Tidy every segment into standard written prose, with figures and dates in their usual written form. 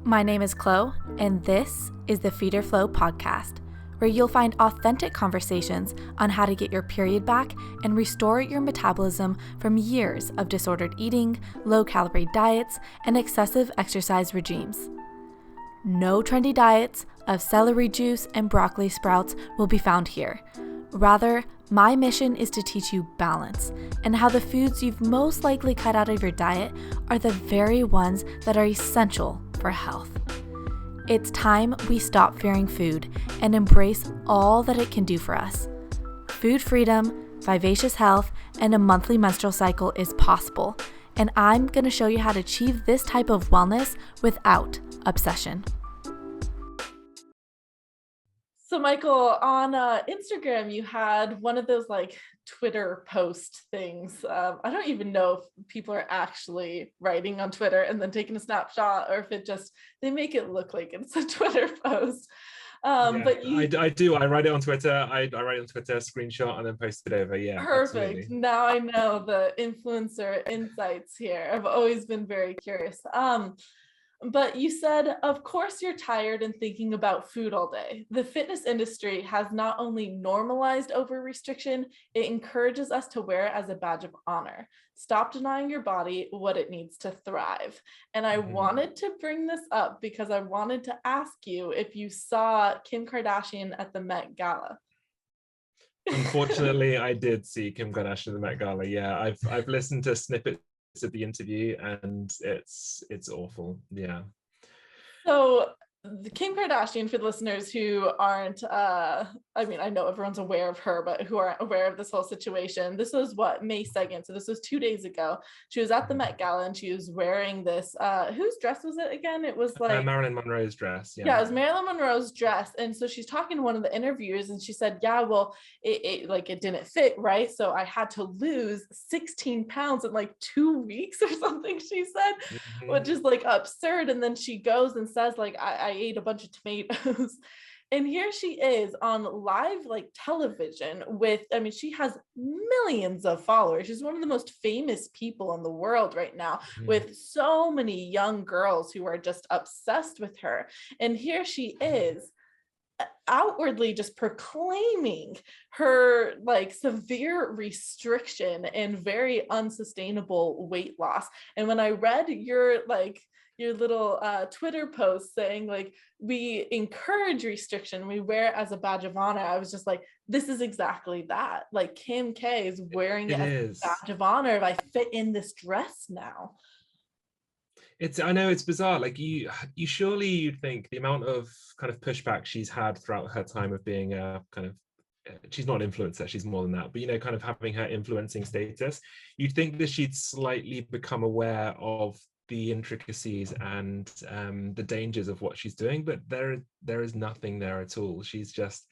My name is Chloe, and this is the Feed or Flow podcast, where you'll find authentic conversations on how to get your period back and restore your metabolism from years of disordered eating, low-calorie diets, and excessive exercise regimes. No trendy diets of celery juice and broccoli sprouts will be found here. Rather, my mission is to teach you balance and how the foods you've most likely cut out of your diet are the very ones that are essential for health. It's time we stop fearing food and embrace all that it can do for us. Food freedom, vivacious health, and a monthly menstrual cycle is possible, and I'm going to show you how to achieve this type of wellness without obsession. So Michael, on Instagram, you had one of those like Twitter post things. I don't even know if people are actually writing on Twitter and then taking a snapshot, or if it just, they make it look like it's a Twitter post. But I do. I write it on Twitter. I write it on Twitter, screenshot, and then post it over. Yeah, perfect. Absolutely. Now I know the influencer insights here. I've always been very curious. But you said, of course, you're tired and thinking about food all day. The fitness industry has not only normalized over restriction, it encourages us to wear it as a badge of honor. Stop denying your body what it needs to thrive. And I wanted to bring this up because I wanted to ask you if you saw Kim Kardashian at the Met Gala. Unfortunately, I did see Kim Kardashian at the Met Gala. Yeah, I've listened to snippets of the interview, and it's awful. Yeah. So the Kim Kardashian, for the listeners who aren't, I know everyone's aware of her, but who aren't aware of this whole situation, this was May 2nd. So this was 2 days ago. She was at the Met Gala and she was wearing this, whose dress was it again? It was like Marilyn Monroe's dress. Yeah, it was Marilyn Monroe's dress. And so she's talking to one of the interviewers and she said, yeah, well, it didn't fit, right? So I had to lose 16 pounds in like 2 weeks or something, she said, which is like absurd. And then she goes and says, like, I ate a bunch of tomatoes. And here she is on live like television with, she has millions of followers. She's one of the most famous people in the world right now, with so many young girls who are just obsessed with her. And here she is outwardly just proclaiming her like severe restriction and very unsustainable weight loss. And when I read your little Twitter post saying like, we encourage restriction, we wear it as a badge of honor, I was just like, this is exactly that. Like Kim K is wearing it as a badge of honor if I fit in this dress now. I know it's bizarre. Like you surely you'd think the amount of kind of pushback she's had throughout her time of being a kind of, she's not an influencer, she's more than that, but kind of having her influencing status, you'd think that she'd slightly become aware of the intricacies and the dangers of what she's doing, but there is nothing there at all. She's just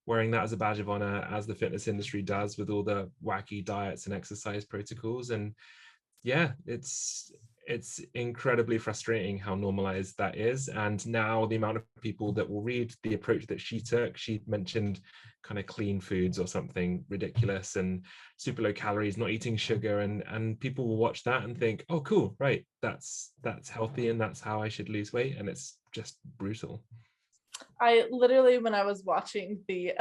wearing that as a badge of honor, as the fitness industry does with all the wacky diets and exercise protocols. And yeah, it's incredibly frustrating how normalized that is. And now the amount of people that will read the approach that she took, she mentioned kind of clean foods or something ridiculous and super low calories, not eating sugar, and people will watch that and think, oh cool, right, that's healthy and that's how I should lose weight. And it's just brutal. I literally, when I was watching the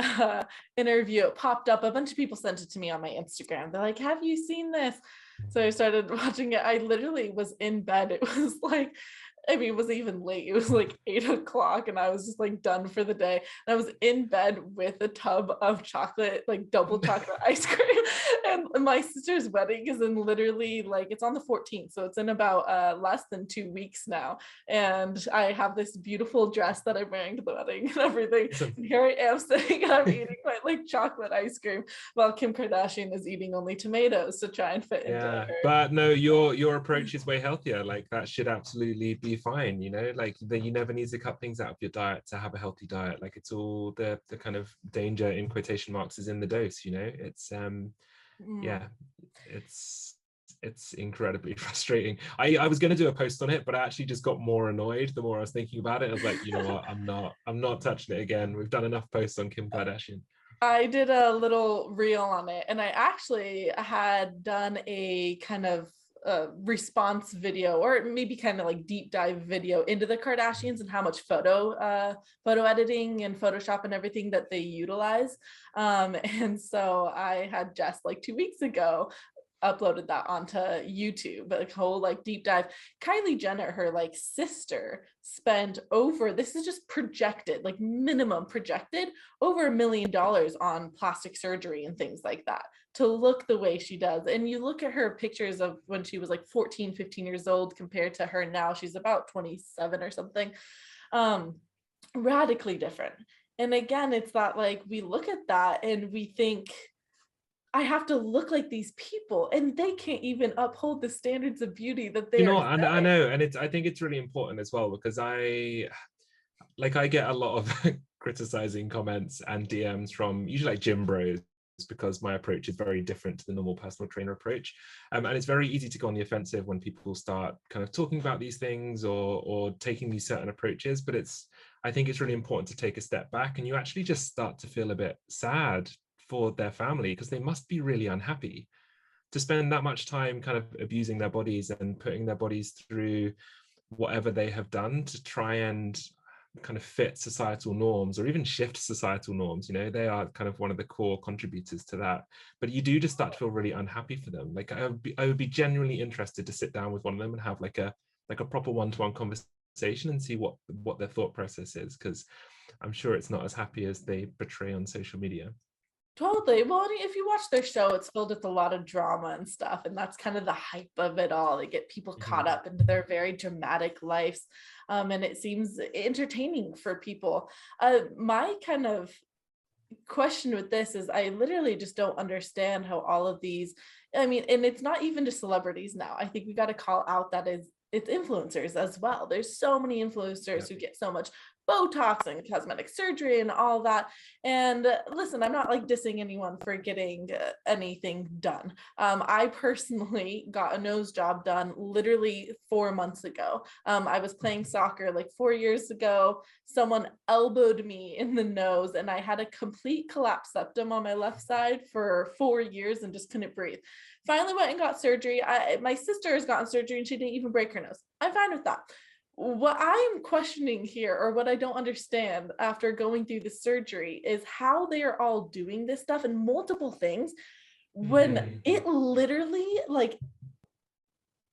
interview, it popped up. A bunch of people sent it to me on my Instagram. They're like, have you seen this? So I started watching it. I literally was in bed. It was like, it wasn't even late. It was like 8 o'clock and I was just like done for the day. And I was in bed with a tub of chocolate, like double chocolate ice cream. And my sister's wedding is in literally like, it's on the 14th. So it's in about less than 2 weeks now. And I have this beautiful dress that I'm wearing to the wedding and everything. And here I am sitting and I'm eating my like chocolate ice cream while Kim Kardashian is eating only tomatoes to try and fit into her. But no, your approach is way healthier. Like that should absolutely be fine, like you never need to cut things out of your diet to have a healthy diet. Like it's all the kind of danger in quotation marks is in the dose. It's it's incredibly frustrating. I was going to do a post on it, but I actually just got more annoyed the more I was thinking about it. I was like, you know what, I'm not touching it again. We've done enough posts on Kim Kardashian. I did a little reel on it, and I actually had done a kind of response video, or maybe kind of like deep dive video into the Kardashians and how much photo editing and Photoshop and everything that they utilize. And so I had Jess like 2 weeks ago uploaded that onto YouTube, a whole like deep dive. Kylie Jenner, her like sister, spent over, this is just projected, like minimum projected, over $1 million on plastic surgery and things like that to look the way she does. And you look at her pictures of when she was like 14, 15 years old compared to her now, she's about 27 or something, radically different. And again, it's that like we look at that and we think, I have to look like these people, and they can't even uphold the standards of beauty that they are and I know, and I think it's really important as well, because I get a lot of criticizing comments and DMs from usually like gym bros, because my approach is very different to the normal personal trainer approach, and it's very easy to go on the offensive when people start kind of talking about these things or taking these certain approaches. But I think it's really important to take a step back, and you actually just start to feel a bit sad for their family, because they must be really unhappy to spend that much time kind of abusing their bodies and putting their bodies through whatever they have done to try and kind of fit societal norms or even shift societal norms. They are kind of one of the core contributors to that. But you do just start to feel really unhappy for them. Like I would be genuinely interested to sit down with one of them and have like a proper one-to-one conversation and see what their thought process is, because I'm sure it's not as happy as they portray on social media. Totally. Well, if you watch their show, it's filled with a lot of drama and stuff, and that's kind of the hype of it all. They get people caught up into their very dramatic lives, and it seems entertaining for people. My kind of question with this is I literally just don't understand how all of these, and it's not even just celebrities now. I think we got to call out that it's influencers as well. There's so many influencers who get so much Botox and cosmetic surgery and all that. And listen, I'm not like dissing anyone for getting anything done. I personally got a nose job done literally 4 months ago. I was playing soccer like 4 years ago. Someone elbowed me in the nose and I had a complete collapsed septum on my left side for 4 years and just couldn't breathe. Finally went and got surgery. My sister has gotten surgery and she didn't even break her nose. I'm fine with that. What I am questioning here, or what I don't understand after going through the surgery, is how they are all doing this stuff and multiple things when it literally, like,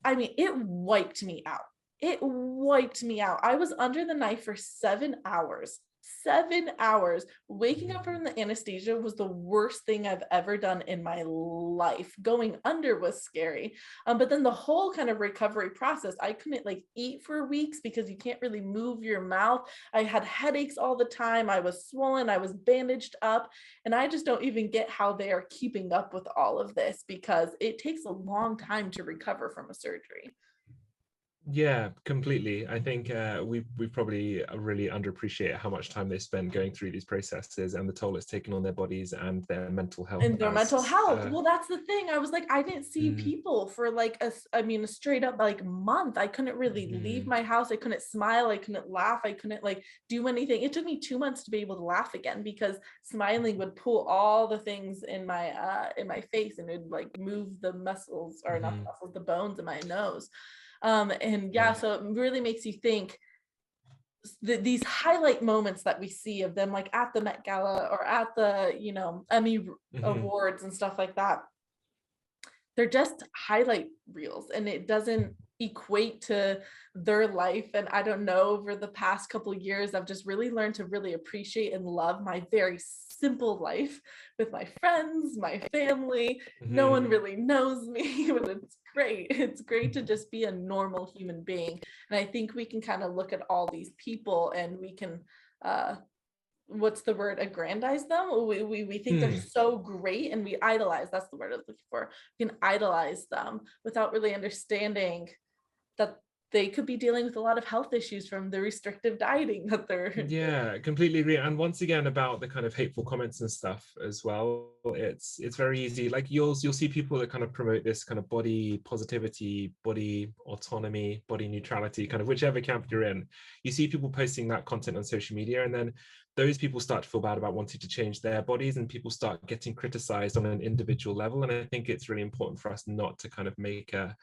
it wiped me out. It wiped me out. I was under the knife for 7 hours. 7 hours. Waking up from the anesthesia was the worst thing I've ever done in my life. Going under was scary. But then the whole kind of recovery process, I couldn't like eat for weeks because you can't really move your mouth. I had headaches all the time. I was swollen. I was bandaged up. And I just don't even get how they are keeping up with all of this, because it takes a long time to recover from a surgery. Yeah, completely. I think we probably really underappreciate how much time they spend going through these processes and the toll it's taken on their bodies and their mental health. Well, that's the thing. I was like, I didn't see people for like a straight up like month. I couldn't really leave my house. I couldn't smile. I couldn't laugh. I couldn't like do anything. It took me 2 months to be able to laugh again, because smiling would pull all the things in my face and it would like move the muscles, or not the muscles, the bones in my nose. So it really makes you think these highlight moments that we see of them, like at the Met Gala or at the, Emmy awards and stuff like that. They're just highlight reels and it doesn't equate to their life. And I don't know, over the past couple of years, I've just really learned to really appreciate and love my very simple life with my friends, my family. No one really knows me, but it's great. It's great to just be a normal human being. And I think we can kind of look at all these people and we can, what's the word, aggrandize them. We think they're so great and we idolize, that's the word I was looking for. We can idolize them without really understanding that they could be dealing with a lot of health issues from the restrictive dieting that they're doing. Yeah, completely agree. And once again, about the kind of hateful comments and stuff as well, it's very easy. Like you'll see people that kind of promote this kind of body positivity, body autonomy, body neutrality, kind of whichever camp you're in. You see people posting that content on social media, and then those people start to feel bad about wanting to change their bodies, and people start getting criticized on an individual level. And I think it's really important for us not to kind of make a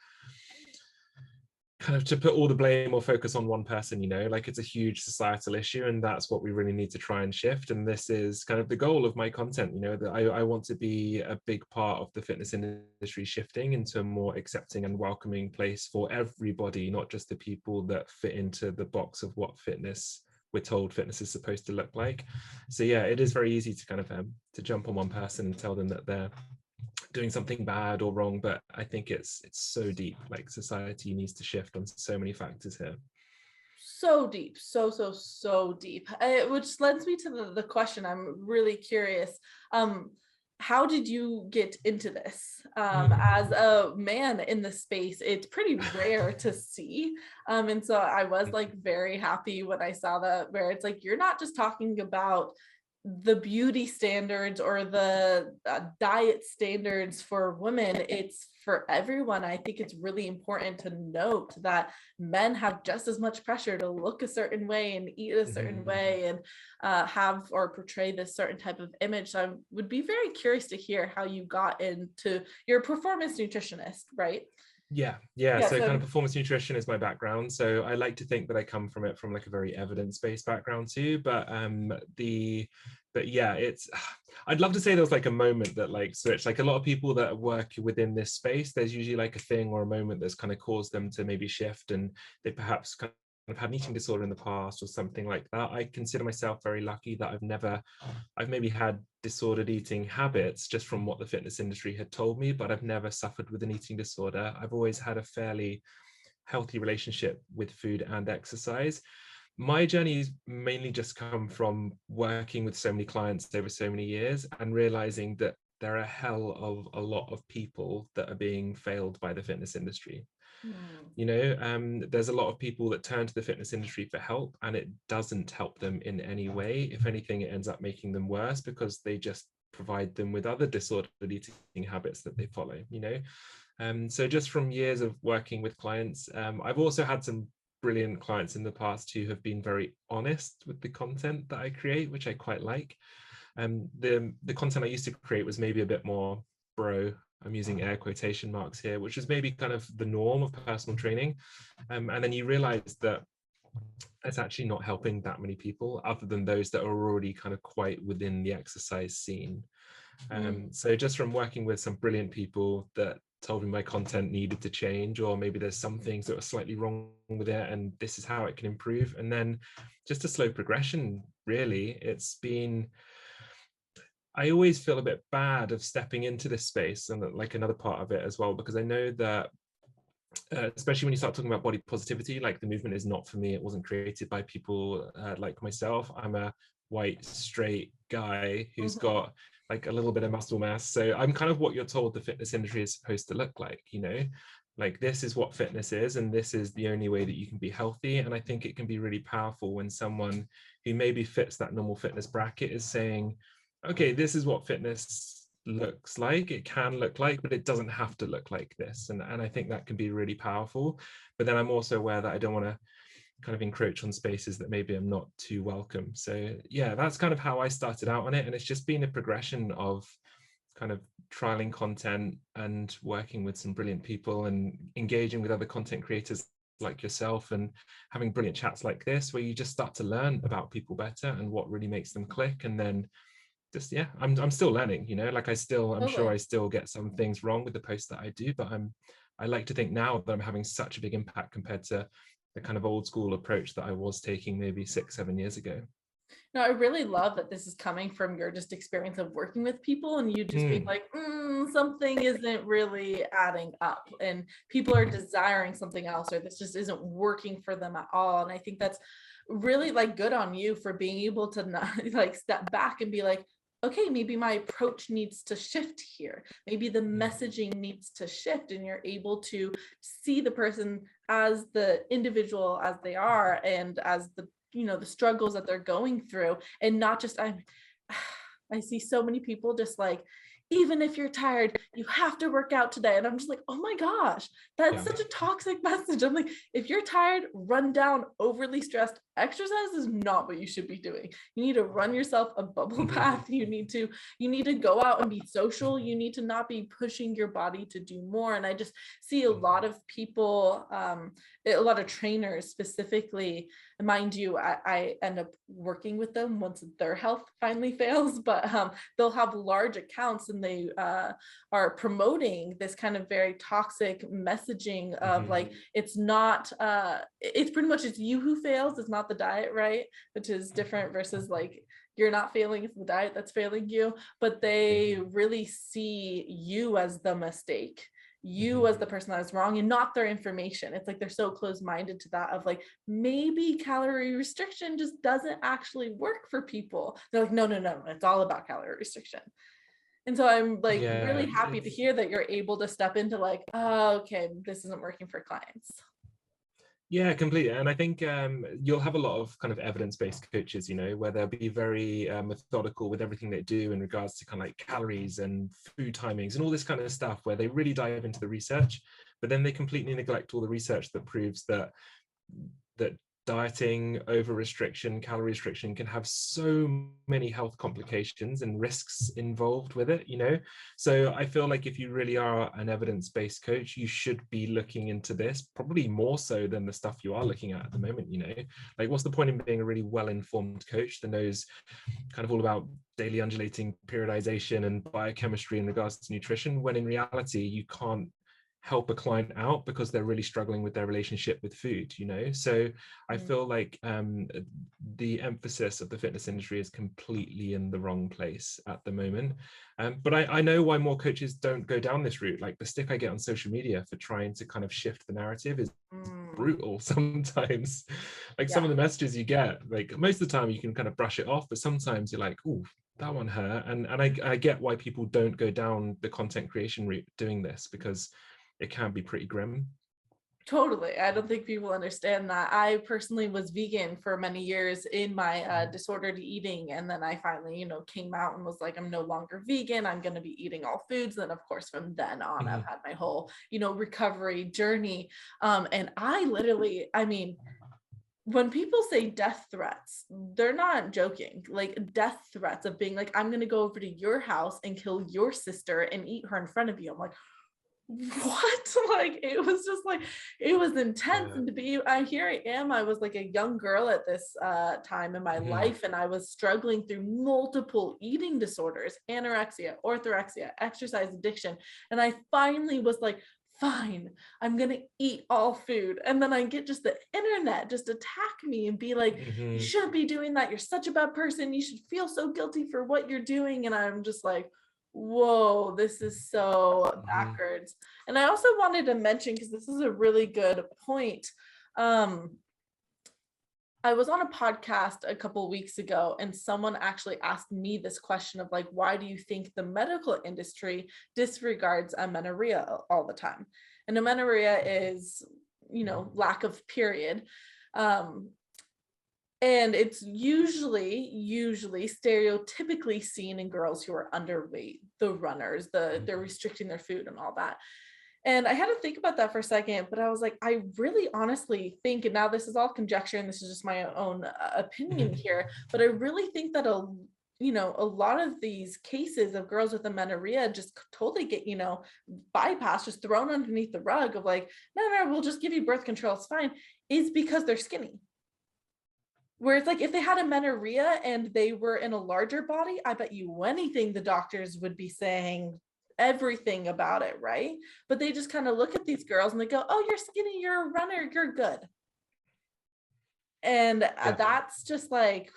kind of to put all the blame or focus on one person, you know, like it's a huge societal issue, and that's what we really need to try and shift. And this is kind of the goal of my content, you know, that I want to be a big part of the fitness industry shifting into a more accepting and welcoming place for everybody, not just the people that fit into the box of what fitness we're told fitness is supposed to look like. So yeah, it is very easy to kind of to jump on one person and tell them that they're doing something bad or wrong, but I think it's so deep. Like society needs to shift on so many factors here. So deep, so deep, which lends me to the question. I'm really curious, how did you get into this? As a man in the space, it's pretty rare to see, and so I was like very happy when I saw that, where it's like you're not just talking about the beauty standards or the diet standards for women, it's for everyone. I think it's really important to note that men have just as much pressure to look a certain way and eat a certain way and have or portray this certain type of image. So I would be very curious to hear how you got into your performance nutritionist, right? Yeah, so kind of performance nutrition is my background, so I like to think that I come from it from like a very evidence-based background too, but yeah, it's I'd love to say there was like a moment that like switched. Like a lot of people that work within this space, there's usually like a thing or a moment that's kind of caused them to maybe shift, and they perhaps kind of had an eating disorder in the past or something like that. I consider myself very lucky that I've maybe had disordered eating habits just from what the fitness industry had told me, but I've never suffered with an eating disorder. I've always had a fairly healthy relationship with food and exercise. My journey's mainly just come from working with so many clients over so many years and realizing that there are a hell of a lot of people that are being failed by the fitness industry. You know, there's a lot of people that turn to the fitness industry for help, and it doesn't help them in any way. If anything, it ends up making them worse because they just provide them with other disordered eating habits that they follow, you know. So just from years of working with clients, I've also had some brilliant clients in the past who have been very honest with the content that I create, which I quite like. The content I used to create was maybe a bit more bro, I'm using air quotation marks here, which is maybe kind of the norm of personal training. And then you realize that it's actually not helping that many people other than those that are already kind of quite within the exercise scene. So just from working with some brilliant people that told me my content needed to change, or maybe there's some things that were slightly wrong with it and this is how it can improve, and then just a slow progression, really. It's been, I always feel a bit bad of stepping into this space, and like another part of it as well, because I know that especially when you start talking about body positivity, like the movement is not for me. It wasn't created by people like myself. I'm a white straight guy who's got like a little bit of muscle mass, so I'm kind of what you're told the fitness industry is supposed to look like, you know, like this is what fitness is and this is the only way that you can be healthy. And I think it can be really powerful when someone who maybe fits that normal fitness bracket is saying, okay, this is what fitness looks like, it can look like, but it doesn't have to look like this. And I think that can be really powerful. But then I'm also aware that I don't want to kind of encroach on spaces that maybe I'm not too welcome. So yeah, that's kind of how I started out on it. And it's just been a progression of kind of trialing content and working with some brilliant people and engaging with other content creators like yourself and having brilliant chats like this, where you just start to learn about people better and what really makes them click. And then just, yeah, I'm still learning, you know, like I'm sure I still get some things wrong with the posts that I do, but I like to think now that I'm having such a big impact compared to the kind of old school approach that I was taking maybe 6-7 years ago. No, I really love that this is coming from your just experience of working with people and you just being like, something isn't really adding up and people are desiring something else, or this just isn't working for them at all. And I think that's really like good on you for being able to not like step back and be like, okay, maybe my approach needs to shift here. Maybe the messaging needs to shift, and you're able to see the person as the individual as they are, and as the, the struggles that they're going through, and not just, I see so many people just like, even if you're tired, you have to work out today. And I'm just like, oh my gosh, that's such a toxic message. I'm like, if you're tired, run down, overly stressed, exercise is not what you should be doing. You need to run yourself a bubble bath. You need to go out and be social. You need to not be pushing your body to do more. And I just see a lot of people, a lot of trainers specifically, mind you, I end up working with them once their health finally fails, but they'll have large accounts, and they are promoting this kind of very toxic messaging of like, it's not, it's pretty much, it's you who fails, it's not the diet, right? Which is different versus like, you're not failing, it's the diet that's failing you. But they really see you as the mistake, you as the person that is wrong, and not their information. It's like they're so closed-minded to that of like, maybe calorie restriction just doesn't actually work for people. They're like, no, it's all about calorie restriction. And so I'm like really happy to hear that you're able to step into like, oh, okay, this isn't working for clients. Yeah, completely. And I think you'll have a lot of kind of evidence-based coaches, where they'll be very methodical with everything they do in regards to kind of like calories and food timings and all this kind of stuff, where they really dive into the research, but then they completely neglect all the research that proves that dieting, over restriction, calorie restriction can have so many health complications and risks involved with it, So I feel like if you really are an evidence-based coach, you should be looking into this probably more so than the stuff you are looking at the moment, Like, what's the point in being a really well-informed coach that knows kind of all about daily undulating periodization and biochemistry in regards to nutrition, when in reality you can't help a client out because they're really struggling with their relationship with food, So I feel like the emphasis of the fitness industry is completely in the wrong place at the moment. But I know why more coaches don't go down this route. Like, the stick I get on social media for trying to kind of shift the narrative is brutal sometimes. Like, some of the messages you get, like, most of the time you can kind of brush it off, but sometimes you're like, oh, that one hurt. And I get why people don't go down the content creation route doing this, because it can be pretty grim. Totally. I don't think people understand that. I personally was vegan for many years in my disordered eating. And then I finally, came out and was like, I'm no longer vegan. I'm going to be eating all foods. And of course, from then on, I've had my whole, recovery journey. And I mean, when people say death threats, they're not joking. Like, death threats of being like, I'm going to go over to your house and kill your sister and eat her in front of you. I'm like, what? Like, it was just like, it was intense. And to be, here I am, I was like a young girl at this time in my life, and I was struggling through multiple eating disorders, anorexia, orthorexia, exercise addiction. And I finally was like, fine, I'm gonna eat all food. And then I get just the internet just attack me and be like, you shouldn't be doing that, you're such a bad person, you should feel so guilty for what you're doing. And I'm just like, whoa, this is so backwards. And I also wanted to mention, because this is a really good point, I was on a podcast a couple of weeks ago, and someone actually asked me this question of like, why do you think the medical industry disregards amenorrhea all the time? And amenorrhea is, lack of period. And it's usually stereotypically seen in girls who are underweight, the runners, they're restricting their food and all that. And I had to think about that for a second, but I was like, I really honestly think, and now this is all conjecture and this is just my own opinion here, but I really think that a lot of these cases of girls with amenorrhea just totally get, bypassed, just thrown underneath the rug of like, no, we'll just give you birth control, it's fine, is because they're skinny. Where it's like, if they had amenorrhea and they were in a larger body, I bet you anything the doctors would be saying everything about it, right? But they just kind of look at these girls and they go, oh, you're skinny, you're a runner, you're good. And that's just like,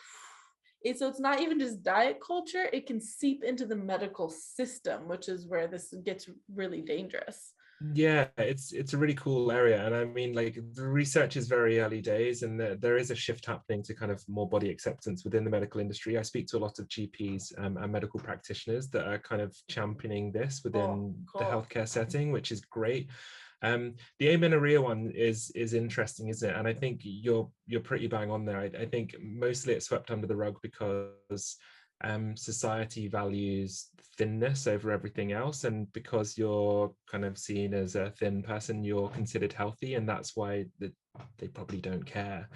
so it's not even just diet culture, it can seep into the medical system, which is where this gets really dangerous. Yeah, it's a really cool area, and I mean, like, the research is very early days, and there is a shift happening to kind of more body acceptance within the medical industry. I speak to a lot of GPs and medical practitioners that are kind of championing this Cool, within the cool. healthcare setting, which is great. The amenorrhea one is interesting, isn't it? And I think you're pretty bang on there. I think mostly it's swept under the rug because society values thinness over everything else, and because you're kind of seen as a thin person, you're considered healthy, and that's why they probably don't care,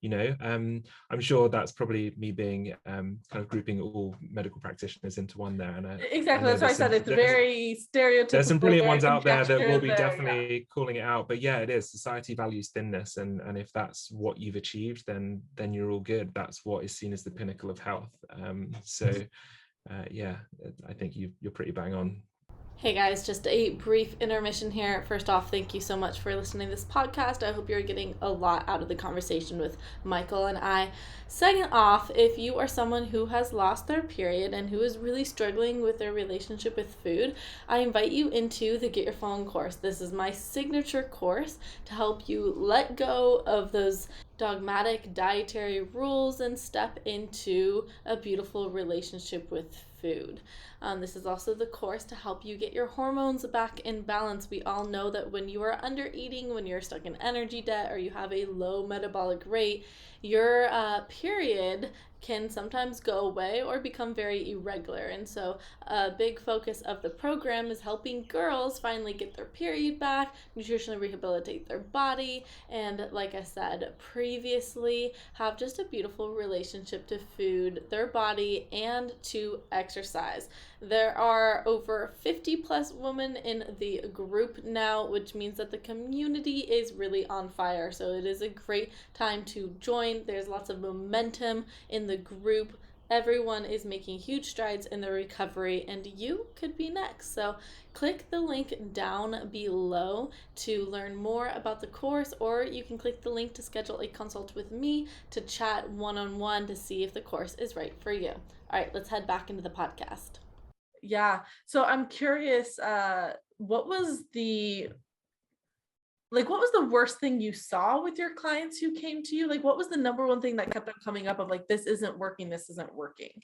you know. I'm sure that's probably me being kind of grouping all medical practitioners into one there, and I Exactly. know That's why I said it's very there's some stereotypical, brilliant very ones out there that will conjecture be there. Yeah. definitely calling it out, but yeah, it is, society values thinness, and if that's what you've achieved, then you're all good. That's what is seen as the pinnacle of health. Yeah, I think you're pretty bang on. Hey guys, just a brief intermission here. First off, thank you so much for listening to this podcast. I hope you're getting a lot out of the conversation with Michael and I. Second off, if you are someone who has lost their period and who is really struggling with their relationship with food, I invite you into the Get Your Phone course. This is my signature course to help you let go of those dogmatic dietary rules and step into a beautiful relationship with food. This is also the course to help you get your hormones back in balance. We all know that when you are under eating, when you're stuck in energy debt, or you have a low metabolic rate, your period can sometimes go away or become very irregular. And so a big focus of the program is helping girls finally get their period back, nutritionally rehabilitate their body, and like I said previously, have just a beautiful relationship to food, their body, and to exercise. There are over 50 plus women in the group now, which means that the community is really on fire. So it is a great time to join. There's lots of momentum in the group. Everyone is making huge strides in their recovery, and you could be next. So click the link down below to learn more about the course, or you can click the link to schedule a consult with me to chat one-on-one to see if the course is right for you. All right, let's head back into the podcast. Yeah. So I'm curious, what was the worst thing you saw with your clients who came to you? Like, what was the number one thing that kept on coming up of like, this isn't working, this isn't working?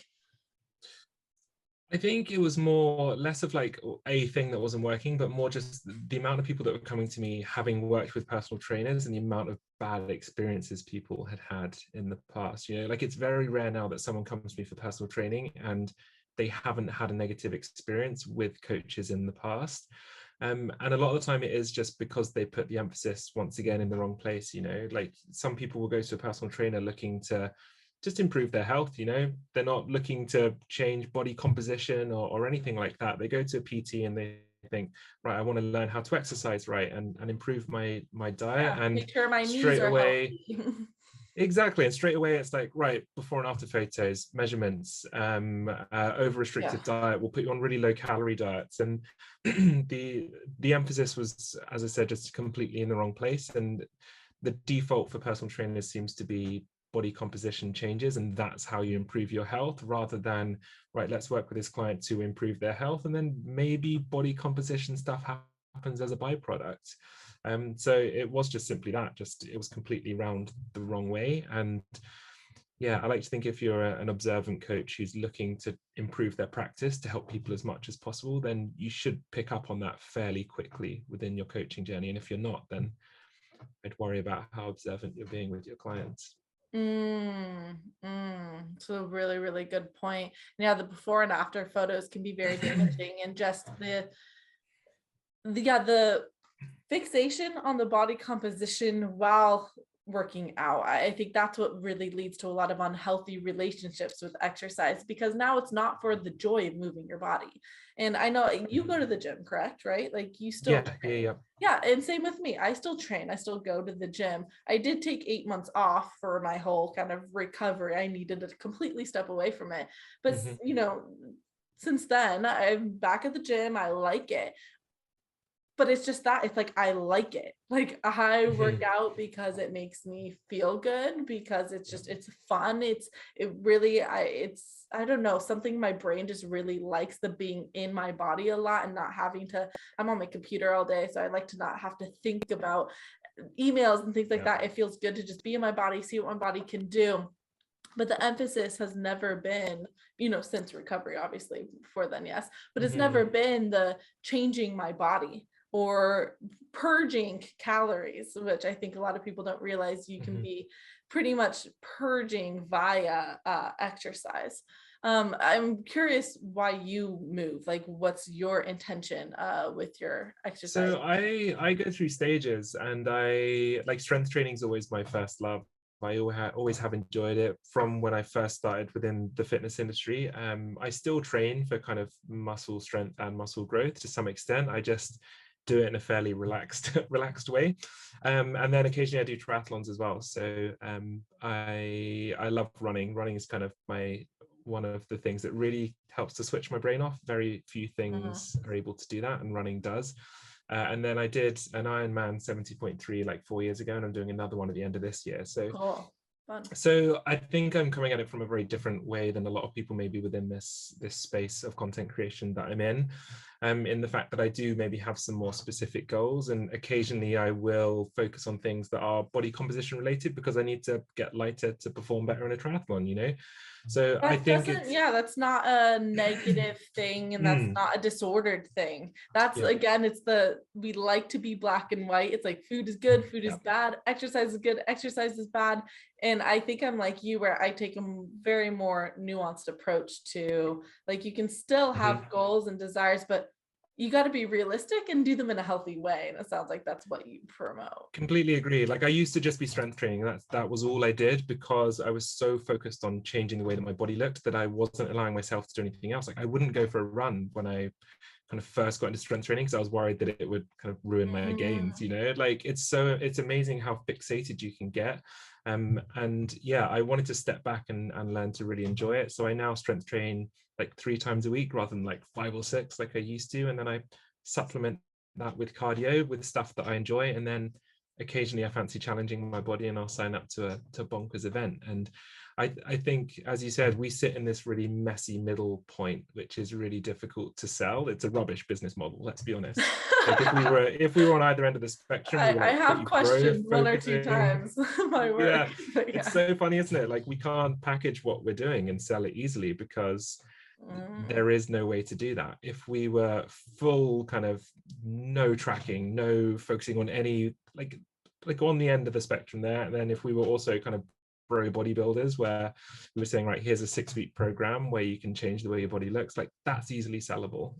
I think it was more less of like a thing that wasn't working, but more just the amount of people that were coming to me having worked with personal trainers, and the amount of bad experiences people had in the past. You know, like, it's very rare now that someone comes to me for personal training and they haven't had a negative experience with coaches in the past. And a lot of the time it is just because they put the emphasis once again in the wrong place. You know, like, some people will go to a personal trainer looking to just improve their health. You know, they're not looking to change body composition or anything like that. They go to a PT and they think, right, I want to learn how to exercise right and improve my diet. Yeah, And make sure my knees straight are away healthy. exactly, and straight away it's like, right, before and after photos, measurements, over restricted diet, we'll put you on really low calorie diets. And the emphasis was, as I said, just completely in the wrong place. And the default for personal trainers seems to be body composition changes, and that's how you improve your health, rather than, right, let's work with this client to improve their health, and then maybe body composition stuff happens as a byproduct. So it was just simply that, just it was completely round the wrong way. And yeah, I like to think if you're an observant coach who's looking to improve their practice to help people as much as possible, then you should pick up on that fairly quickly within your coaching journey. And if you're not, then I'd worry about how observant you're being with your clients. So a really, really good point. Yeah, the before and after photos can be very damaging, and just the fixation on the body composition while working out. I think that's what really leads to a lot of unhealthy relationships with exercise, because now it's not for the joy of moving your body. And I know you go to the gym, correct? Right? Like, you still train. Yeah, and same with me. I still train. I still go to the gym. I did take 8 months off for my whole kind of recovery. I needed to completely step away from it. But you know, since then, I'm back at the gym. I like it. but it's just that it's like, I like it. Like I work out because it makes me feel good, because it's just, it's fun. I don't know, something my brain just really likes, the being in my body a lot and not having to, I'm on my computer all day. So I like to not have to think about emails and things like that. It feels good to just be in my body, see what my body can do. But the emphasis has never been, since recovery, obviously before then, yes, but it's never been the changing my body or purging calories, which I think a lot of people don't realize you can be pretty much purging via exercise. I'm curious why you move. Like, what's your intention with your exercise? So I go through stages, and I like strength training is always my first love. I always have enjoyed it from when I first started within the fitness industry. I still train for kind of muscle strength and muscle growth to some extent. I just do it in a fairly relaxed way, and then occasionally I do triathlons as well. So I love running. Running is kind of one of the things that really helps to switch my brain off. Very few things are able to do that, and running does. And then I did an Ironman 70.3 like 4 years ago, and I'm doing another one at the end of this year. So Cool. Fun. So I think I'm coming at it from a very different way than a lot of people maybe within this space of content creation that I'm in the fact that I do maybe have some more specific goals, and occasionally I will focus on things that are body composition related because I need to get lighter to perform better in a triathlon, So That I think that's not a negative thing, and that's not a disordered thing. That's again, we like to be black and white. It's like food is good, food is bad, exercise is good, exercise is bad. And I think I'm like you, where I take a very more nuanced approach to, like, you can still have goals and desires, but you got to be realistic and do them in a healthy way. And it sounds like that's what you promote. Completely agree. Like, I used to just be strength training. That was all I did, because I was so focused on changing the way that my body looked that I wasn't allowing myself to do anything else. Like, I wouldn't go for a run when I kind of first got into strength training because I was worried that it would kind of ruin my gains, like it's amazing how fixated you can get. And yeah, I wanted to step back and learn to really enjoy it. So I now strength train like 3 times a week rather than like 5 or 6 like I used to, and then I supplement that with cardio, with stuff that I enjoy, and then occasionally I fancy challenging my body and I'll sign up to a bonkers event. And I think, as you said, we sit in this really messy middle point, which is really difficult to sell. It's a rubbish business model, let's be honest. Like, if we were on either end of the spectrum, we were like, I have questioned one or two times my work. Yeah, it's so funny, isn't it? Like, we can't package what we're doing and sell it easily because there is no way to do that. If we were full kind of no tracking, no focusing on any like on the end of the spectrum there, and then if we were also kind of bro bodybuilders where we were saying, right, here's a 6-week program where you can change the way your body looks, like that's easily sellable.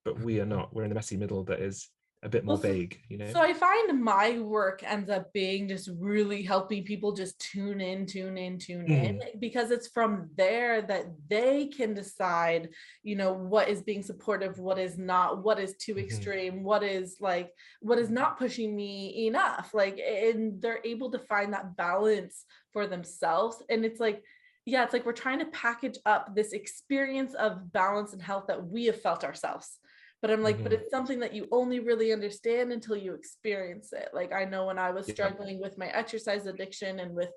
But we are not. We're in the messy middle that is a bit more vague, So I find my work ends up being just really helping people just tune in, because it's from there that they can decide, what is being supportive, what is not, what is too extreme, what is not pushing me enough, and they're able to find that balance for themselves. And it's like, yeah, it's like we're trying to package up this experience of balance and health that we have felt ourselves. But I'm like, but it's something that you only really understand until you experience it. Like, I know when I was struggling with my exercise addiction and with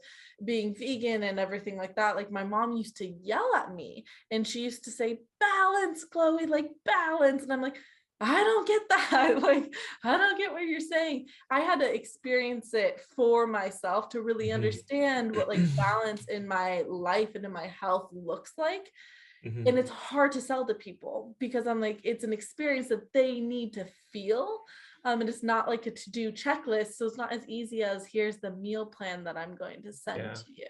being vegan and everything like that, like my mom used to yell at me and she used to say, balance, Chloe, like balance. And I'm like, I don't get that. Like, I don't get what you're saying. I had to experience it for myself to really understand what like balance in my life and in my health looks like. And it's hard to sell to people because I'm like, it's an experience that they need to feel. And it's not like a to-do checklist. So it's not as easy as here's the meal plan that I'm going to send to you.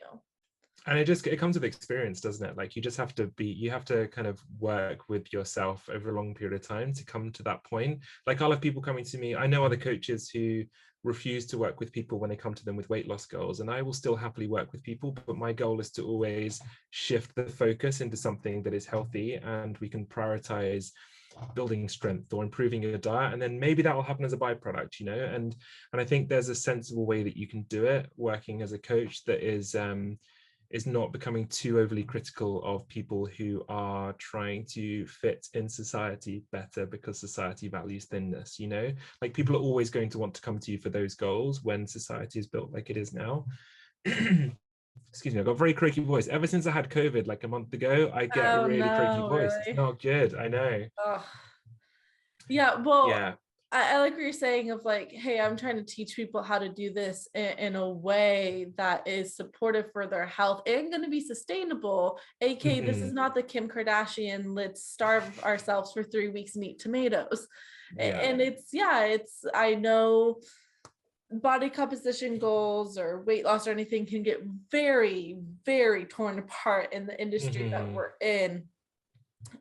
And it comes with experience, doesn't it? Like, you have to kind of work with yourself over a long period of time to come to that point. Like, I'll have people coming to me. I know other coaches who refuse to work with people when they come to them with weight loss goals, and I will still happily work with people, but my goal is to always shift the focus into something that is healthy, and we can prioritize building strength or improving your diet, and then maybe that will happen as a byproduct, and I think there's a sensible way that you can do it working as a coach that is is not becoming too overly critical of people who are trying to fit in society better because society values thinness, you know? Like, people are always going to want to come to you for those goals when society is built like it is now. Excuse me, I've got a very croaky voice. Ever since I had COVID like a month ago, I get a Oh really croaky no, voice. It's really? not good, I know. Oh. Yeah, well, Yeah. I like what you're saying of like, hey, I'm trying to teach people how to do this in a way that is supportive for their health and going to be sustainable. AK, this is not the Kim Kardashian, let's starve ourselves for 3 weeks and eat tomatoes. Yeah. And it's, I know body composition goals or weight loss or anything can get very, very torn apart in the industry that we're in.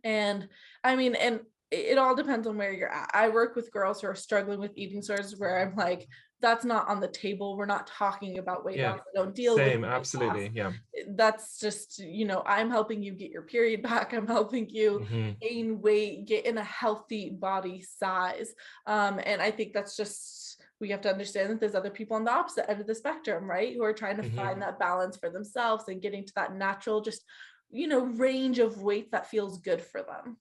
And I mean, and it all depends on where you're at. I work with girls who are struggling with eating disorders where I'm like, that's not on the table. We're not talking about weight loss. I don't deal with Same, weight absolutely. loss. Yeah. That's just, I'm helping you get your period back. I'm helping you gain weight, get in a healthy body size. And I think that's just, we have to understand that there's other people on the opposite end of the spectrum, right? Who are trying to find that balance for themselves and getting to that natural, just, range of weight that feels good for them.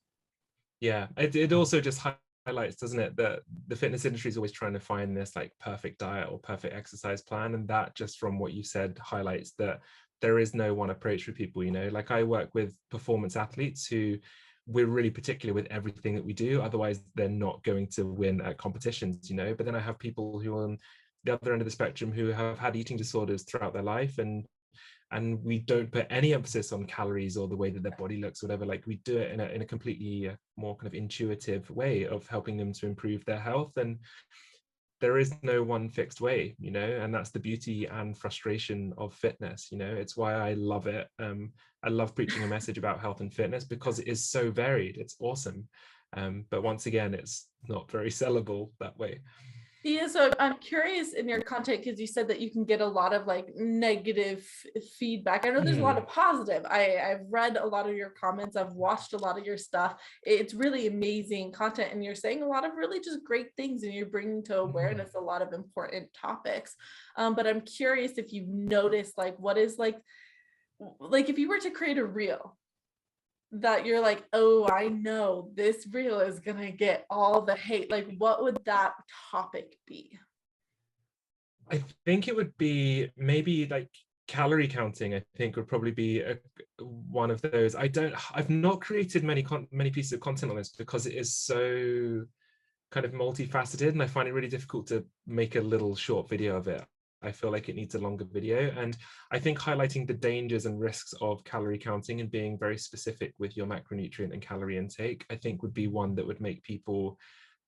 Yeah, it also just highlights, doesn't it, that the fitness industry is always trying to find this like perfect diet or perfect exercise plan, and that, just from what you said, highlights that there is no one approach for people. Like, I work with performance athletes who we're really particular with everything that we do, otherwise they're not going to win at competitions. But then I have people who are on the other end of the spectrum who have had eating disorders throughout their life, and we don't put any emphasis on calories or the way that their body looks, whatever. Like, we do it in a completely more kind of intuitive way of helping them to improve their health. And there is no one fixed way, and that's the beauty and frustration of fitness. It's why I love it. I love preaching a message about health and fitness because it is so varied. It's awesome. But once again, it's not very sellable that way. Yeah, so I'm curious in your content, because you said that you can get a lot of like negative feedback. I know there's a lot of positive. I've read a lot of your comments. I've watched a lot of your stuff. It's really amazing content, and you're saying a lot of really just great things, and you're bringing to awareness a lot of important topics. But I'm curious if you've noticed, like, what is like if you were to create a reel that you're like, oh, I know this reel is gonna get all the hate, like, what would that topic be? I think it would be maybe like calorie counting. I think would probably be one of those. I've not created many pieces of content on this because it is so kind of multifaceted, and I find it really difficult to make a little short video of it. I feel like it needs a longer video. And I think highlighting the dangers and risks of calorie counting and being very specific with your macronutrient and calorie intake, I think would be one that would make people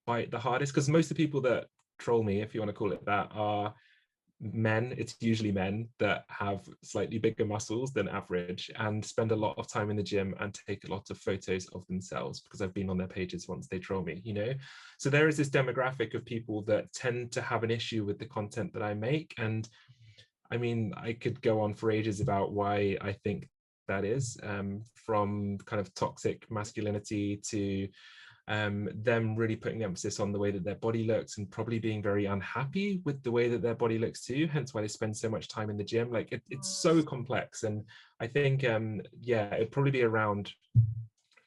bite the hardest, because most of the people that troll me, if you want to call it that, are men. It's usually men that have slightly bigger muscles than average and spend a lot of time in the gym and take a lot of photos of themselves, because I've been on their pages once they troll me. So there is this demographic of people that tend to have an issue with the content that I make. And I mean, I could go on for ages about why I think that is, from kind of toxic masculinity to them really putting the emphasis on the way that their body looks and probably being very unhappy with the way that their body looks too, hence why they spend so much time in the gym. Like, it's so complex. And I think it'd probably be around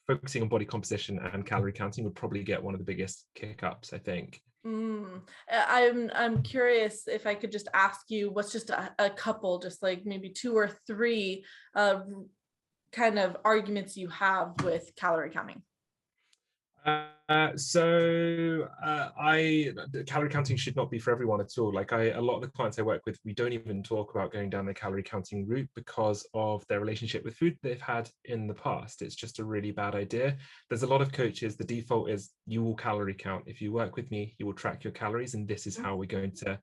focusing on body composition, and calorie counting would probably get one of the biggest kick ups, I think. I'm curious if I could just ask you, what's just a couple, just like maybe 2 or 3 kind of arguments you have with calorie counting? Calorie counting should not be for everyone at all. Like, a lot of the clients I work with, we don't even talk about going down the calorie counting route because of their relationship with food they've had in the past. It's just a really bad idea. There's a lot of coaches, the default is you will calorie count. If you work with me, you will track your calories, and this is how we're going to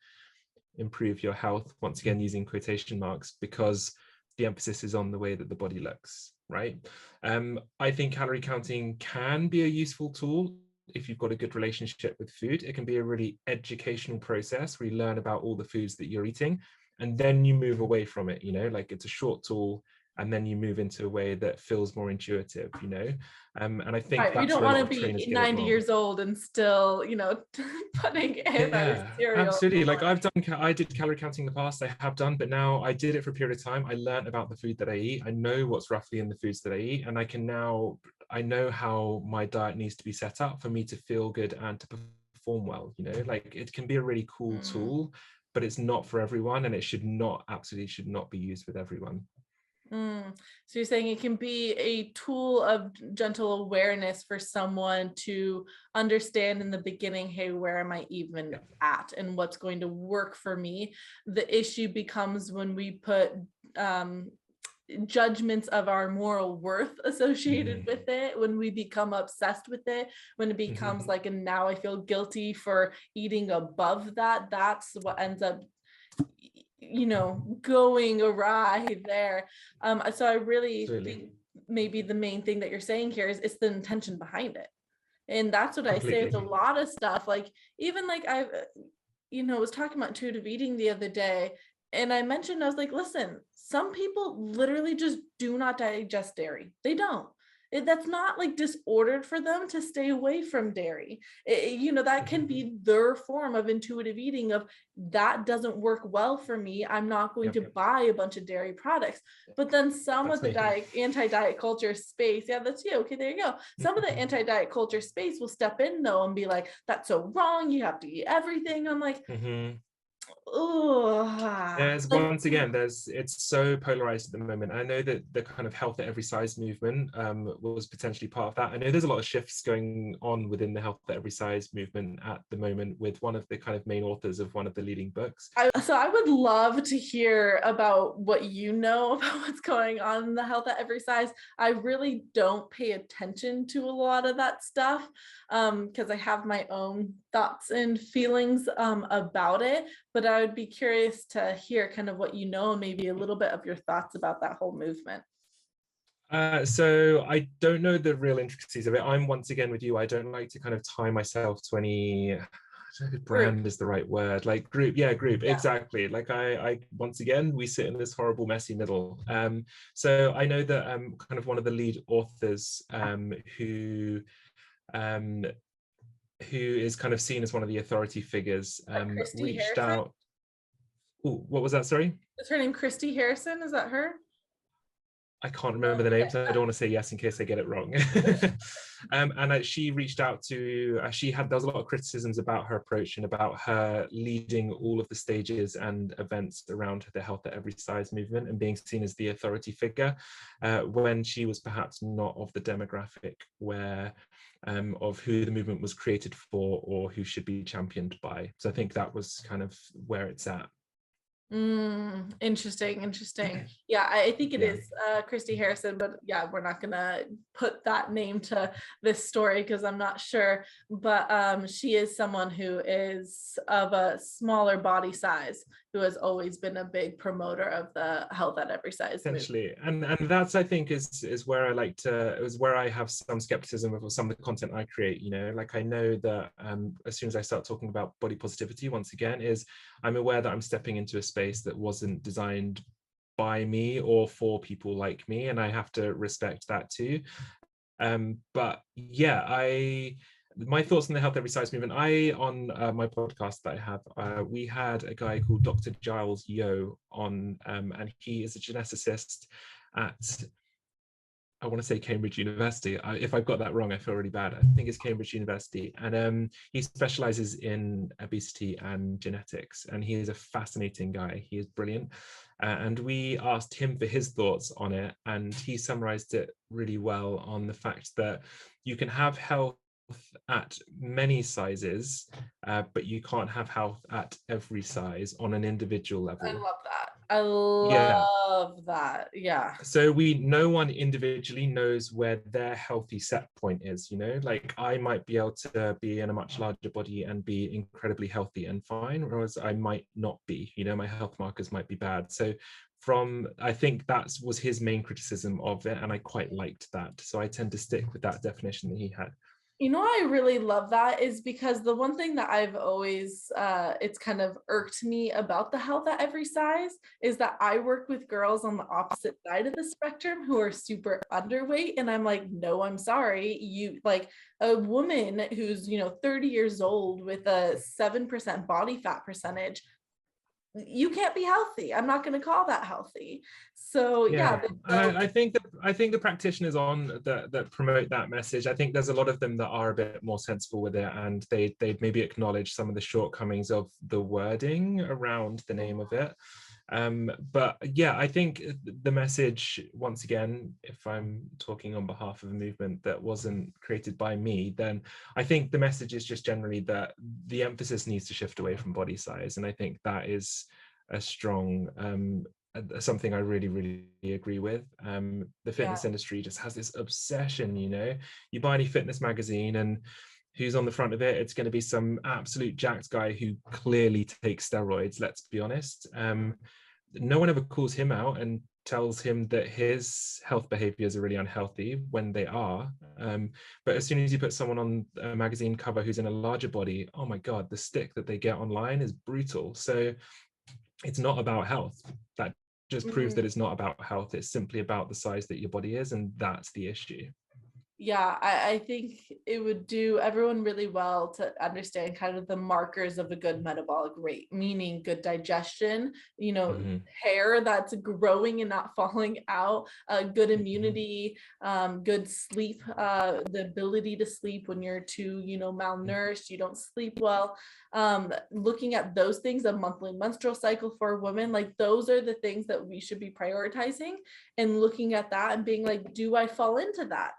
improve your health, once again using quotation marks, because the emphasis is on the way that the body looks, right? I think calorie counting can be a useful tool if you've got a good relationship with food. It can be a really educational process where you learn about all the foods that you're eating, and then you move away from it. Like, it's a short tool, and then you move into a way that feels more intuitive, you know. And I think Right, you that's don't where a want lot to of trainers be get it 90 wrong. years old and still, you know, putting Yeah, cereal. absolutely. Like I did calorie counting in the past, I have done, but now I did it for a period of time. I learned about the food that I eat. I know what's roughly in the foods that I eat, and I know how my diet needs to be set up for me to feel good and to perform well, you know. Like, it can be a really cool tool, but it's not for everyone, and it absolutely should not be used with everyone. So you're saying it can be a tool of gentle awareness for someone to understand in the beginning, hey, where am I even at and what's going to work for me? The issue becomes when we put judgments of our moral worth associated with it, when we become obsessed with it, when it becomes like, and now I feel guilty for eating above that. That's what ends up, you know, going awry there. So I really think maybe the main thing that you're saying here is it's the intention behind it. And that's what I say with a lot of stuff. Like, even like I was talking about intuitive eating the other day, and I mentioned, I was like, listen, some people literally just do not digest dairy. They don't. That's not like disordered for them to stay away from dairy. That can be their form of intuitive eating, of that doesn't work well for me, I'm not going to buy a bunch of dairy products. But then some of the anti-diet culture space, that's you, okay, there you go. Some of the anti-diet culture space will step in though and be like, that's so wrong, you have to eat everything. I'm like, once again, it's so polarized at the moment. I know that the kind of health at every size movement was potentially part of that. I know there's a lot of shifts going on within the health at every size movement at the moment, with one of the kind of main authors of one of the leading books. So I would love to hear about what you know about what's going on in the health at every size. I really don't pay attention to a lot of that stuff because I have my own thoughts and feelings about it, but I would be curious to hear kind of what you know, and maybe a little bit of your thoughts about that whole movement. So I don't know the real intricacies of it. I'm once again with you. I don't like to kind of tie myself to any, I don't know if brand is the right word, like group. Exactly. Like I once again, we sit in this horrible messy middle. So I know that kind of one of the lead authors who is kind of seen as one of the authority figures, reached Harrison? out. Ooh, what was that? Sorry? Is her name Christy Harrison? Is that her? I can't remember the name, so I don't want to say yes in case I get it wrong. And she reached out to, there was a lot of criticisms about her approach and about her leading all of the stages and events around the health at every size movement and being seen as the authority figure when she was perhaps not of the demographic where of who the movement was created for or who should be championed by. So I think that was kind of where it's at. Interesting. Yeah, I think it is Christy Harrison, but yeah, we're not gonna put that name to this story because I'm not sure, but she is someone who is of a smaller body size, who has always been a big promoter of the health at every size essentially movement. And that's, I think, is where I have some skepticism of some of the content I create. Like, I know that as soon as I start talking about body positivity, once again, I'm aware that I'm stepping into a space that wasn't designed by me or for people like me, and I have to respect that too. But yeah, my thoughts on the health every size movement. On my podcast that I have, we had a guy called Dr. Giles Yeo on, and he is a geneticist at, I want to say Cambridge University. If I've got that wrong, I feel really bad. I think it's Cambridge University. And he specializes in obesity and genetics. And he is a fascinating guy. He is brilliant. And we asked him for his thoughts on it. And he summarized it really well on the fact that you can have health at many sizes, but you can't have health at every size on an individual level. I love that. I love that. Yeah. So no one individually knows where their healthy set point is, like I might be able to be in a much larger body and be incredibly healthy and fine, whereas I might not be, my health markers might be bad. So I think that was his main criticism of it, and I quite liked that. So I tend to stick with that definition that he had. You know, I really love that is because the one thing that I've always, it's kind of irked me about the health at every size is that I work with girls on the opposite side of the spectrum who are super underweight. And I'm like, no, I'm sorry. You like a woman who's, 30 years old with a 7% body fat percentage, you can't be healthy. I'm not going to call that healthy. So Yeah, so I think the practitioners on that promote that message, I think there's a lot of them that are a bit more sensible with it, and they maybe acknowledge some of the shortcomings of the wording around the name of it. But yeah, I think the message, once again, if I'm talking on behalf of a movement that wasn't created by me, then I think the message is just generally that the emphasis needs to shift away from body size. And I think that is a strong something I really, really agree with. The fitness industry just has this obsession, you buy any fitness magazine and who's on the front of it, it's going to be some absolute jacked guy who clearly takes steroids, let's be honest. No one ever calls him out and tells him that his health behaviors are really unhealthy when they are. But as soon as you put someone on a magazine cover who's in a larger body, oh my God, the stick that they get online is brutal. So it's not about health. That just proves that it's not about health. It's simply about the size that your body is, and that's the issue. Yeah, I think it would do everyone really well to understand kind of the markers of a good metabolic rate, meaning good digestion, hair that's growing and not falling out, good immunity, good sleep, the ability to sleep when you're too, malnourished, you don't sleep well. Looking at those things, a monthly menstrual cycle for a woman, like those are the things that we should be prioritizing and looking at that and being like, do I fall into that?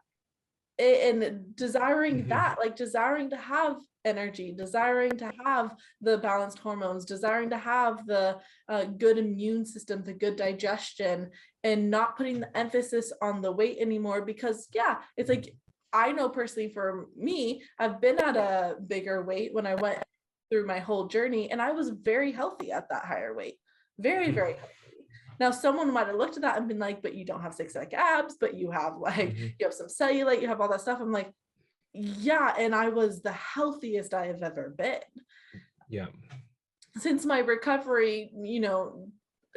And desiring that, like desiring to have energy, desiring to have the balanced hormones, desiring to have the good immune system, the good digestion, and not putting the emphasis on the weight anymore. Because it's like, I know personally for me, I've been at a bigger weight when I went through my whole journey, and I was very healthy at that higher weight, very, very healthy. Now, someone might have looked at that and been like, but you don't have 6-pack abs, but you have you have some cellulite, you have all that stuff. I'm like, yeah. And I was the healthiest I have ever been. Yeah. Since my recovery,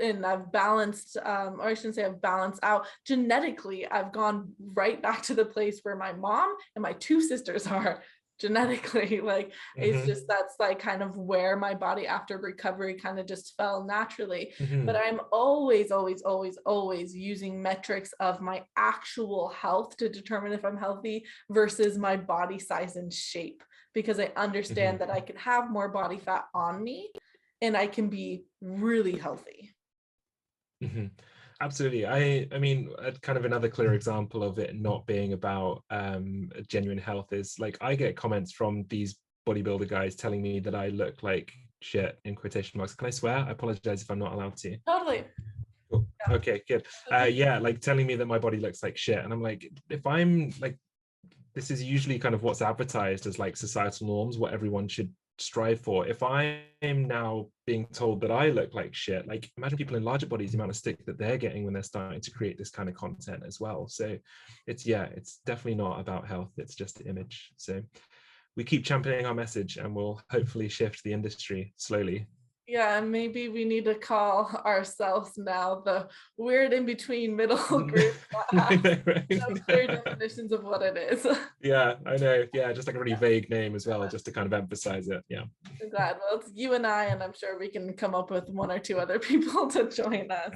and I've balanced, or I shouldn't say I've balanced out genetically, I've gone right back to the place where my mom and my 2 sisters are genetically. Like it's just, that's like kind of where my body after recovery kind of just fell naturally. But I'm always using metrics of my actual health to determine if I'm healthy versus my body size and shape, because I understand that I can have more body fat on me and I can be really healthy. Absolutely. I mean, kind of another clear example of it not being about genuine health is like I get comments from these bodybuilder guys telling me that I look like shit, in quotation marks. Can I swear? I apologize if I'm not allowed to. Totally. Cool. Yeah. Okay, good. Yeah, like telling me that my body looks like shit, and I'm like, if I'm like, this is usually kind of what's advertised as like societal norms, what everyone should strive for. If I am now being told that I look like shit, like imagine people in larger bodies, the amount of stick that they're getting when they're starting to create this kind of content as well. So it's definitely not about health, it's just image. So we keep championing our message and we'll hopefully shift the industry slowly. Yeah, maybe we need to call ourselves now the weird in between middle group clear definitions of what it is. Yeah, I know. Yeah, just like a really vague name as well, just to kind of emphasize it. Yeah. I'm glad. Well, it's you and I, and I'm sure we can come up with 1 or 2 other people to join us.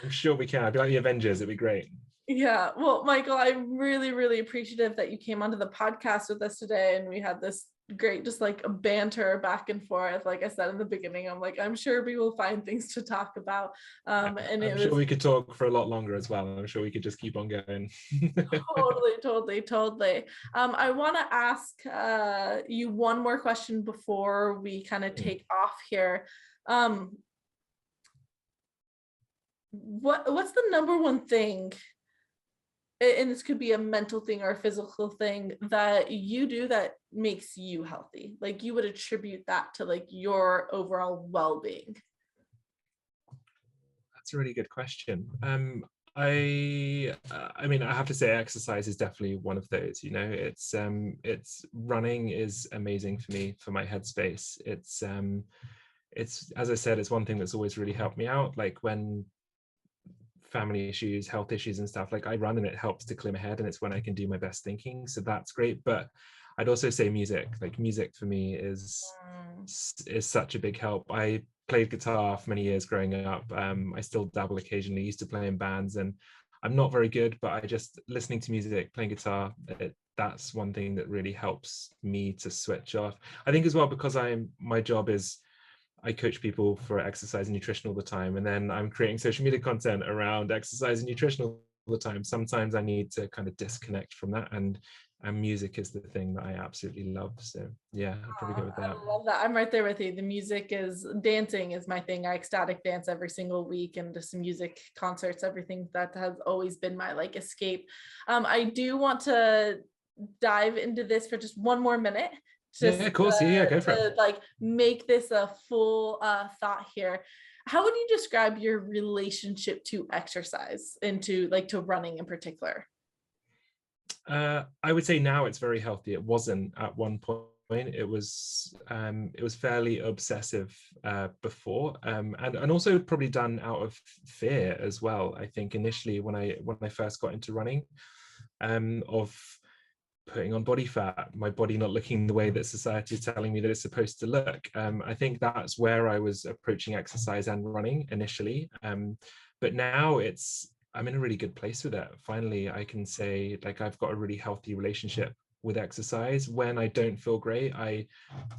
I'm sure we can. It'd be like the Avengers. It'd be great. Yeah. Well, Michael, I'm really, really appreciative that you came onto the podcast with us today, and we had this great just like a banter back and forth. Like I said in the beginning, I'm like, I'm sure we will find things to talk about. And I'm sure we could talk for a lot longer as well. I'm sure we could just keep on going. Totally. I want to ask you one more question before we kind of take off here. What's the number one thing, and this could be a mental thing or a physical thing, that you do that makes you healthy? Like you would attribute that to like your overall well-being? That's a really good question. I mean, I have to say exercise is definitely one of those, you know. It's running is amazing for me, for my headspace. It's, as I said, it's one thing that's always really helped me out, like when family issues, health issues and stuff, like I run and it helps to clear my head, and it's when I can do my best thinking, so that's great. But I'd also say music, like music for me is such a big help. I played guitar for many years growing up. I still dabble occasionally, used to play in bands, and I'm not very good, but I just, listening to music, playing guitar, that's one thing that really helps me to switch off. I think as well, because my job is, I coach people for exercise and nutrition all the time, and then I'm creating social media content around exercise and nutrition all the time. Sometimes I need to kind of disconnect from that, and music is the thing that I absolutely love. So yeah, I'd probably go with that. I love that. I'm right there with you. The music is, dancing is my thing. I ecstatic dance every single week, and just music, concerts, everything. That has always been my like escape. I do want to dive into this for just one more minute. Just yeah, of course. Yeah, go for it. like make this a full thought here. How would you describe your relationship to exercise, and to running in particular? I would say now it's very healthy. It wasn't at one point. It was fairly obsessive before, and also probably done out of fear as well. I think initially when I first got into running, of putting on body fat, my body not looking the way that society is telling me that it's supposed to look. I think that's where I was approaching exercise and running initially. But now I'm in a really good place with it. Finally, I can say, like, I've got a really healthy relationship with exercise. When I don't feel great, I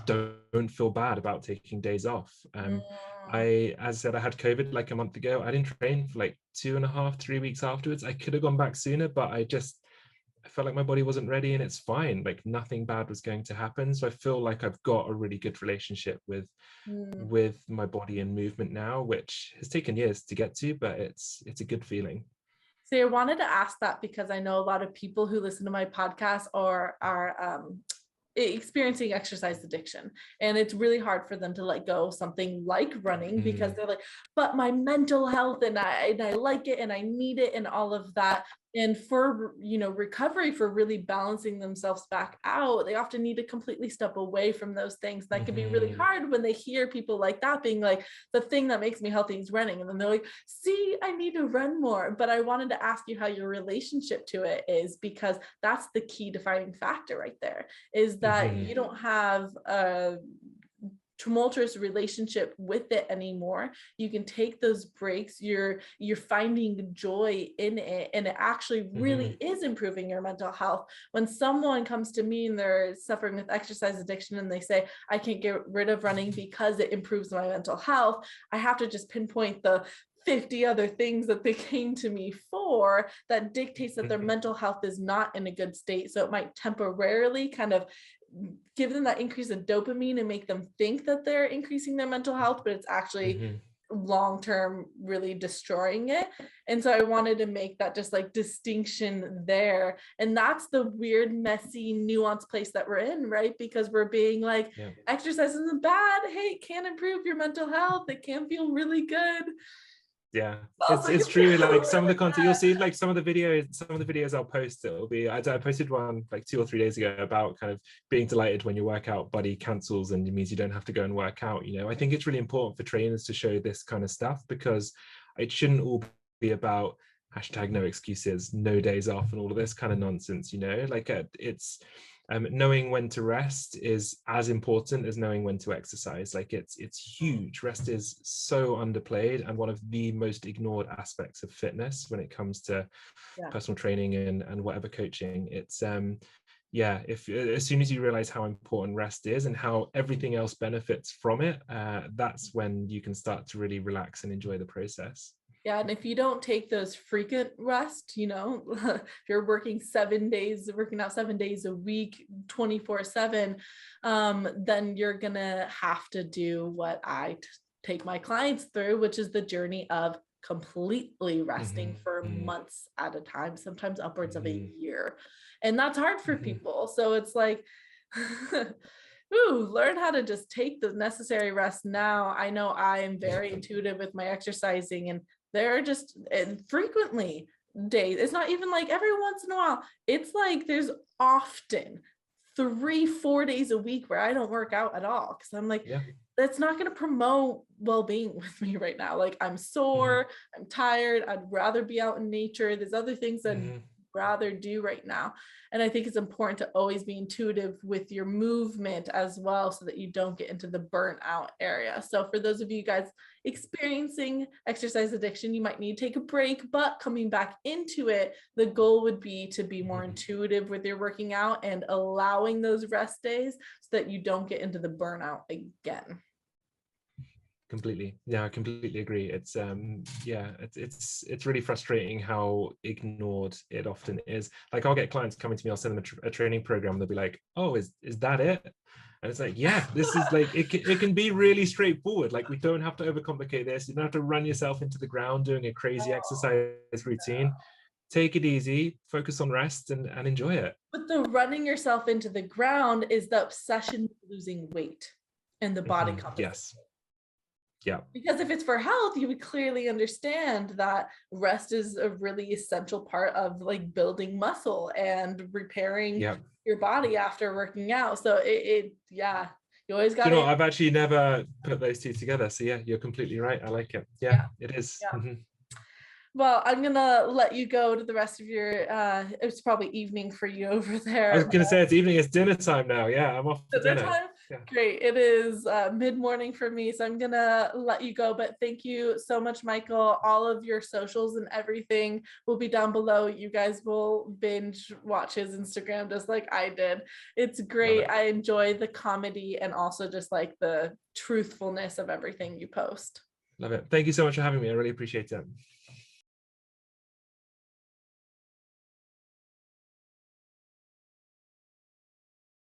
don't feel bad about taking days off. As I said, I had COVID like a month ago. I didn't train for like 2.5, 3 weeks afterwards. I could have gone back sooner, but I felt like my body wasn't ready, and it's fine. Like nothing bad was going to happen. So I feel like I've got a really good relationship with my body and movement now, which has taken years to get to, but it's a good feeling. So I wanted to ask that because I know a lot of people who listen to my podcast are experiencing exercise addiction, and it's really hard for them to let go of something like running, because they're like, but my mental health, and I like it and I need it and all of that. And for recovery, for really balancing themselves back out, they often need to completely step away from those things. That can be really hard when they hear people like that being like, the thing that makes me healthy is running, and then they're like, see, I need to run more. But I wanted to ask you how your relationship to it is, because that's the key defining factor right there, is that you don't have a tumultuous relationship with it anymore. You can take those breaks. You're finding joy in it, and it actually really is improving your mental health. When someone comes to me and they're suffering with exercise addiction and they say, I can't get rid of running because it improves my mental health, I have to just pinpoint the 50 other things that they came to me for that dictates that their mental health is not in a good state. So it might temporarily kind of give them that increase of dopamine and make them think that they're increasing their mental health, but it's actually long-term really destroying it. And so I wanted to make that just like distinction there. And that's the weird, messy, nuanced place that we're in, right? Because we're being like, exercise isn't bad. Hey, it can improve your mental health. It can feel really good. Yeah, it's true. Like some of the content you'll see, like some of the videos I'll post, it'll be, I posted one like 2 or 3 days ago about kind of being delighted when your workout buddy cancels and it means you don't have to go and work out. I think it's really important for trainers to show this kind of stuff, because it shouldn't all be about #no excuses, no days off, and all of this kind of nonsense. Like it's knowing when to rest is as important as knowing when to exercise. Like it's huge. Rest is so underplayed and one of the most ignored aspects of fitness when it comes to personal training and whatever coaching. It's if as soon as you realize how important rest is and how everything else benefits from it, that's when you can start to really relax and enjoy the process. Yeah, and if you don't take those frequent rest, if you're working out 7 days a week, 24/7, then you're gonna have to do what I take my clients through, which is the journey of completely resting for months at a time, sometimes upwards of a year. And that's hard for people. So it's like, learn how to just take the necessary rest now. I know I am very intuitive with my exercising, and There are just frequently days. It's not even like every once in a while. It's like there's often 3-4 days a week where I don't work out at all, because I'm like, that's not going to promote well-being with me right now. Like, I'm sore, I'm tired, I'd rather be out in nature. There's other things that I'd rather do right now. And I think it's important to always be intuitive with your movement as well, so that you don't get into the burnout area. So for those of you guys experiencing exercise addiction, you might need to take a break, but coming back into it, the goal would be to be more intuitive with your working out and allowing those rest days so that you don't get into the burnout again. Completely. Yeah, I completely agree. It's it's really frustrating how ignored it often is. Like, I'll get clients coming to me, I'll send them a training program, they'll be like, oh, is that it? And it's like, yeah, this is like, it can be really straightforward. Like, we don't have to overcomplicate this. You don't have to run yourself into the ground doing a crazy exercise routine. Take it easy, focus on rest, and enjoy it. But the running yourself into the ground is the obsession with losing weight and the body composition. Yes. Yeah. Because if it's for health, you would clearly understand that rest is a really essential part of like building muscle and repairing your body after working out. So you always got to. I've actually never put those two together. So yeah, you're completely right. I like it. Yeah. It is. Yeah. Well, I'm gonna let you go to the rest of your it's probably evening for you over there. I was gonna say it's evening, it's dinner time now. Yeah, I'm off for dinner. Yeah. Great. It is mid-morning for me, so I'm gonna let you go. But thank you so much, Michael. All of your socials and everything will be down below. You guys will binge watch his Instagram just like I did. It's great. I enjoy the comedy and also just like the truthfulness of everything you post. Love it. Thank you so much for having me. I really appreciate it.